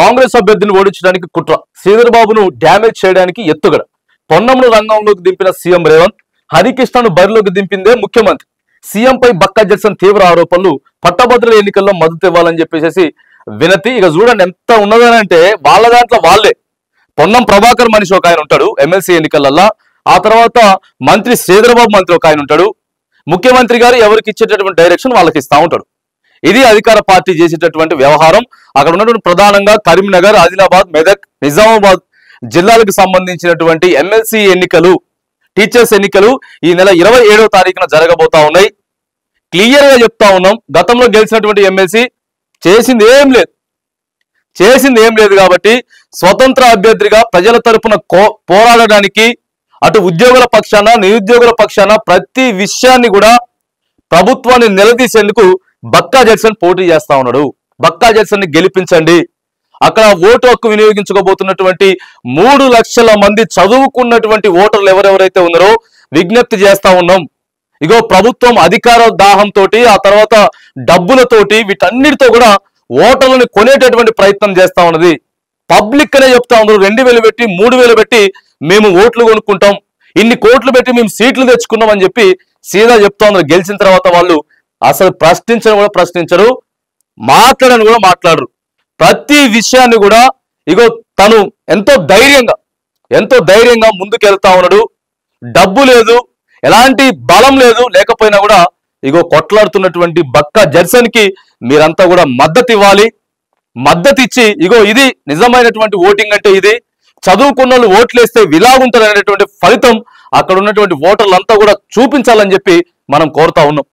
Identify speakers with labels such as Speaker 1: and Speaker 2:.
Speaker 1: కాంగ్రెస్ అభ్యర్థిని ఓడించడానికి కుట్ర, శ్రీధర్ బాబును డ్యామేజ్ చేయడానికి ఎత్తుగడ, పొన్నంను రంగంలోకి దింపిన సీఎం రేవంత్, హరికృష్ణను బరిలోకి దింపిందే ముఖ్యమంత్రి, సీఎంపై బక్కా జడ్సన్ తీవ్ర ఆరోపణలు, పట్టభద్రుల ఎన్నికల్లో మద్దతు ఇవ్వాలని చెప్పేసి వినతి. ఇక చూడండి ఎంత ఉన్నదని అంటే వాళ్ళ దాంట్లో వాళ్ళే. పొన్నం ప్రభాకర్ మనిషి ఒక ఆయన ఉంటాడు ఎమ్మెల్సీ ఎన్నికలల్లా, ఆ తర్వాత మంత్రి శ్రీధర్ బాబు మంత్రి ఒక ఆయన ఉంటాడు, ముఖ్యమంత్రి గారు ఎవరికి ఇచ్చేటటువంటి డైరెక్షన్ వాళ్ళకి ఇస్తా ఉంటాడు. ఇది అధికార పార్టీ చేసేటటువంటి వ్యవహారం. అక్కడ ఉన్నటువంటి ప్రధానంగా కరీంనగర్, ఆదిలాబాద్, మెదక్, నిజామాబాద్ జిల్లాలకు సంబంధించినటువంటి ఎమ్మెల్సీ ఎన్నికలు, టీచర్స్ ఎన్నికలు ఈ నెల 27వ తారీఖున జరగబోతా ఉన్నాయి. క్లియర్ గా చెప్తా ఉన్నాం, గతంలో గెలిచినటువంటి ఎమ్మెల్సీ చేసింది ఏం లేదు కాబట్టి స్వతంత్ర అభ్యర్థిగా ప్రజల తరపున పోరాడడానికి అటు ఉద్యోగుల పక్షాన నిరుద్యోగుల పక్షాన ప్రతి విషయాన్ని కూడా ప్రభుత్వాన్ని నిలదీసేందుకు బక్కా జడ్సన్ పోటీ చేస్తా ఉన్నాడు. బక్కా జడ్సన్ ని గెలిపించండి. అక్కడ ఓటు హక్కు వినియోగించుకోబోతున్నటువంటి 3 లక్షల మంది చదువుకున్నటువంటి ఓటర్లు ఎవరెవరైతే ఉన్నారో విజ్ఞప్తి చేస్తా ఉన్నాం. ఇగో ప్రభుత్వం అధికార దాహంతో ఆ తర్వాత డబ్బులతోటి వీటన్నిటితో కూడా ఓటర్లను కొనేటటువంటి ప్రయత్నం చేస్తా ఉన్నది. పబ్లిక్ అనే చెప్తా ఉన్నారు 2000 పెట్టి 3000 పెట్టి మేము ఓట్లు కొనుక్కుంటాం, ఇన్ని కోట్లు పెట్టి మేము సీట్లు తెచ్చుకున్నాం అని చెప్పి సీదా చెప్తా ఉన్నారు. గెలిచిన తర్వాత వాళ్ళు అసలు ప్రశ్నించరు, మాట్లాడని కూడా మాట్లాడరు. ప్రతి విషయాన్ని కూడా ఇగో తను ఎంతో ధైర్యంగా ముందుకెళ్తా ఉన్నాడు. డబ్బు లేదు, ఎలాంటి బలం లేదు, లేకపోయినా కూడా ఇగో కొట్లాడుతున్నటువంటి బక్కా జడ్సన్ కి మీరంతా కూడా మద్దతు ఇవ్వాలి. మద్దతు ఇచ్చి ఇగో ఇది నిజమైనటువంటి ఓటింగ్ అంటే ఇది, చదువుకున్న వాళ్ళు ఓట్లేస్తే ఇలాగుంటుంది అనేటువంటి ఫలితం అక్కడ ఉన్నటువంటి ఓటర్లంతా కూడా చూపించాలని చెప్పి మనం కోరుతా ఉన్నాం.